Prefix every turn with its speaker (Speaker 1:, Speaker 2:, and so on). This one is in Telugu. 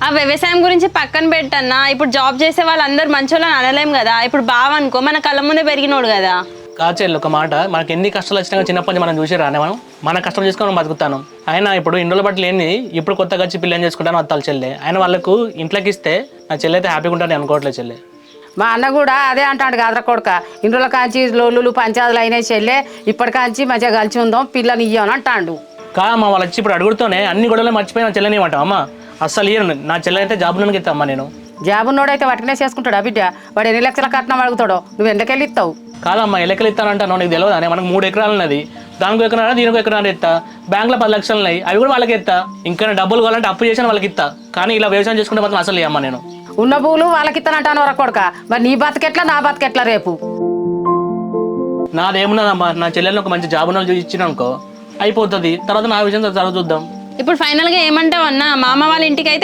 Speaker 1: ఆ వ్యవసాయం గురించి పక్కన పెట్టన్నా, ఇప్పుడు జాబ్ చేసే వాళ్ళందరూ మంచోళ్ళని అనలేం కదా. ఇప్పుడు బావ అనుకో మన కళ్ళ ముందే పెరిగినోడు కదా.
Speaker 2: కాచెల్లి ఒక మాట, మనకి ఎన్ని కష్టాలు వచ్చినా చిన్నప్పటి నుంచి మనం చూసి రానే మన కష్టం చేసుకొని మనం బతుకుతాను. అయినా ఇప్పుడు ఇంట్లో బట్టలు ఏంది, ఇప్పుడు కొత్తగా వచ్చి పిల్లని చేసుకుంటాను వత్తాలి చెల్లె. ఆయన వాళ్ళకు ఇంట్లోకి ఇస్తే నా చెల్లి అయితే హ్యాపీగా ఉంటాను అనుకోవట్లేదు చెల్లె.
Speaker 3: మా అన్న కూడా అదే అంటాడు కాదరా కొడుక, ఇంట్లో కాంచి లోళ్ళు పంచాదులు అయినాయి చెల్లె, ఇప్పటికాంచి మంచిగా కలిసి ఉందాం పిల్లని ఇయ్యని అంటాడు.
Speaker 2: మా వాళ్ళు వచ్చి ఇప్పుడు అడుగుతూనే అన్ని గొడవలు మర్చిపోయి నా చెల్లెని ఇవ్వటం అమ్మ. అస్సలు ఇయ్యను, నా చెల్లె అయితే జాబులోనికి ఇస్తామ్మా నేను.
Speaker 3: జాబున్నోడైతే వాటినే చేసుకుంటాడు బిడ్డ. వాడు ఎన్ని లక్షల కట్నం అడుగుతాడో, నువ్వు ఎంతకెళ్ళి ఇస్తావు?
Speaker 2: కాదమ్మా, ఎలకలు ఇస్తానంటాను నీకు తెలియదు అని. మనకు 3 ఎకరాలు ఉన్నది, దానికి ఎకరా దీనికి ఎకరాలు ఎత్తా. బ్యాంకులో 10 లక్షలు ఉన్నాయి, అవి కూడా వాళ్ళకి ఎత్తా. ఇంకా డబ్బులు కావాలంటే అప్పు చేసిన వాళ్ళకి ఇస్తా. కానీ ఇలా వ్యవసాయం చేసుకుంటే మాత్రం అసలు అమ్మా నేను.
Speaker 3: ఉన్న పూలు వాళ్ళకి ఇస్తానంటాను వరకు కొడుక. మరి నీ బతికెట్లా నా బతికెట్లా రేపు?
Speaker 2: నాదేమున్నదమ్మా, నా చెల్లెల్ని ఒక మంచి జాబ్ ఉన్న ఇచ్చిన అనుకో అయిపోతుంది. తర్వాత నా విషయం తర్వాత చూద్దాం.
Speaker 1: ఇప్పుడు ఫైనల్ గా ఏమంటావు అన్న, మామ వాళ్ళ ఇంటికి అయితే